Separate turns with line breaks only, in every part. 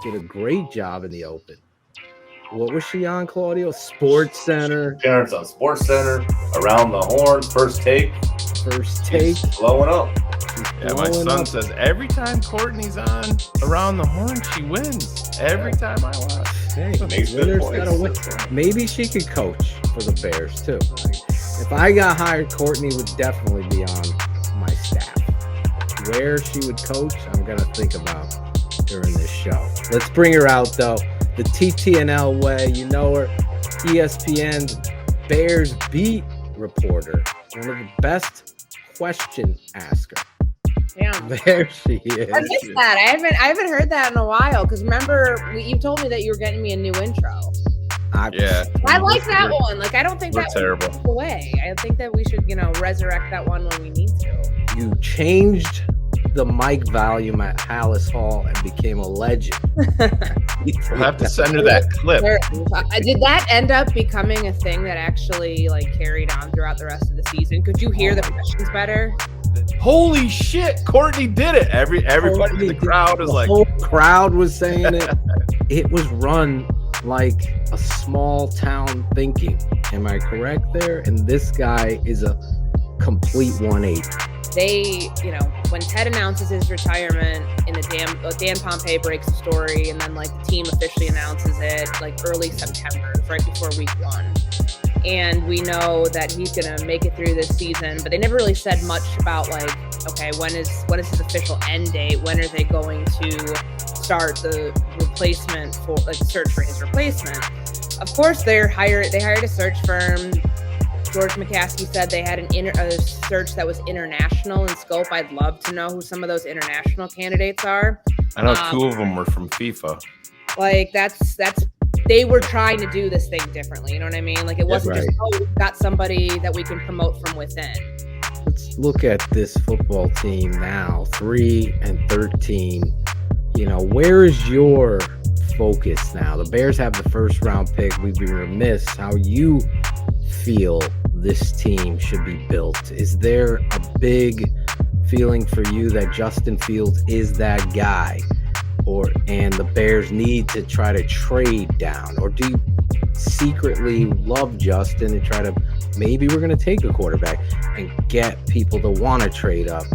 did a great job in the Open. What was she on, Claudio? Sports Center.
Appearance on Sports Center, Around the Horn, First Take.
She's
blowing up.
Yeah, my son says every time Courtney's on Around the Horn, she wins. Every time I watch.
Hey, winners gotta win. Maybe she could coach for the Bears too. If I got hired, Courtney would definitely be on my staff. Where she would coach, I'm gonna think about during this show. Let's bring her out though. The TTNL way, you know her, ESPN's Bears beat reporter, one of the best question asker.
Yeah,
there she is.
I missed that. I haven't heard that in a while. Because remember, you told me that you were getting me a new intro.
I
like that one. Like, I don't think that's
terrible.
Away. I think that we should, resurrect that one when we need to.
You changed the mic volume at Hallis Hall and became a legend.
We'll have to send her that clip.
Did that end up becoming a thing that actually carried on throughout the rest of the season? Could you hear the questions better?
Holy shit, Courtney did it. Everybody in the crowd was like,
the whole crowd was saying it. It was run like a small town thinking. Am I correct there? And this guy is a complete 180.
They, when Ted announces his retirement in the Dan Pompei breaks the story, and then the team officially announces it early September, right before week 1. And we know that he's going to make it through this season, but they never really said much about okay, when is his official end date? When are they going to start the replacement for search for his replacement? Of course, they hired a search firm. George McCaskey said they had a search that was international in scope. I'd love to know who some of those international candidates are.
I know 2 of them were from FIFA.
That's they were trying to do this thing differently. You know what I mean? It wasn't just, we've got somebody that we can promote from within.
Let's look at this football team now, 3-13. Where is your focus now? The Bears have the first round pick. We'd be remiss how you feel this team should be built. Is there a big feeling for you that Justin Fields is that guy? And the Bears need to try to trade down? Or do you secretly love Justin and try to, maybe we're going to take a quarterback and get people to want to trade up?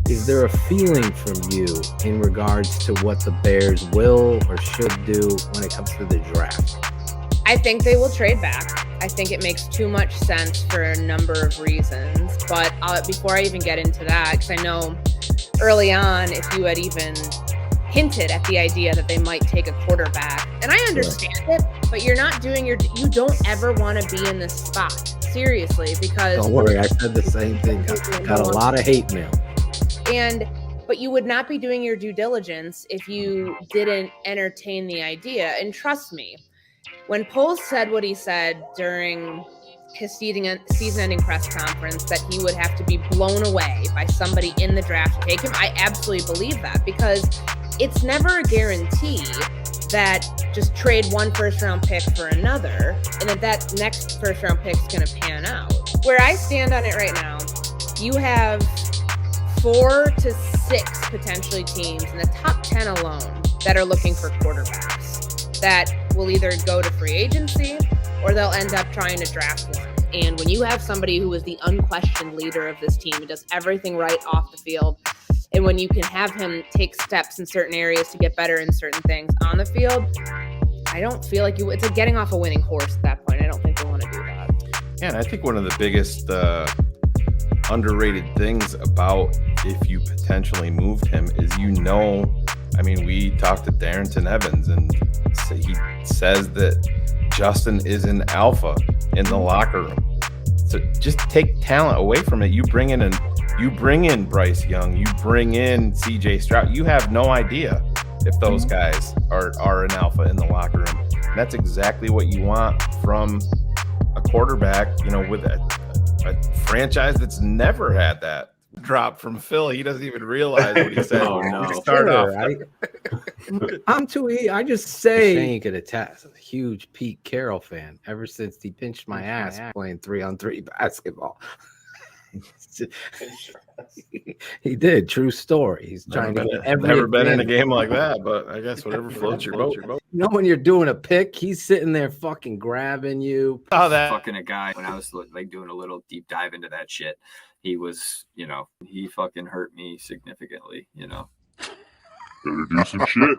Is there a feeling from you in regards to what the Bears will or should do when it comes to the draft?
I think they will trade back. I think it makes too much sense for a number of reasons. But before I even get into that, because I know early on, if you had even hinted at the idea that they might take a quarterback, and I understand it, but you're not doing you don't ever want to be in this spot. Seriously, because...
Don't worry, I said the same thing. Got a lot of hate mail.
But you would not be doing your due diligence if you didn't entertain the idea. And trust me, when Poles said what he said during his season-ending press conference, that he would have to be blown away by somebody in the draft to take him, I absolutely believe that, because it's never a guarantee that just trade one first-round pick for another and that next first-round pick is going to pan out. Where I stand on it right now, you have 4 to 6 potentially teams in the top 10 alone that are looking for quarterbacks that will either go to free agency or they'll end up trying to draft one. And when you have somebody who is the unquestioned leader of this team and does everything right off the field, and when you can have him take steps in certain areas to get better in certain things on the field, I don't feel like it's like getting off a winning horse at that point. I don't think they want to do that.
Yeah, and I think one of the biggest underrated things about if you potentially moved him is, we talked to Darrington Evans and he says that Justin is an alpha in the locker room. So just take talent away from it. You bring in Bryce Young, you bring in CJ Stroud. You have no idea if those guys are an alpha in the locker room. And that's exactly what you want from a quarterback, with a franchise that's never had that drop from Phil. He doesn't even realize what he said.
Oh, no.
Start off.
I'm too easy. I just say Shane could attest. A huge Pete Carroll fan ever since he pinched my ass playing 3-on-3 basketball. He did. True story. He's trying to get every.
Never been in a game like that, but I guess whatever floats your boat.
You know, when you're doing a pick, he's sitting there fucking grabbing you.
Oh, that
fucking a guy when I was like doing a little deep dive into that shit. He was, you know, he fucking hurt me significantly, you know.
Better do some shit.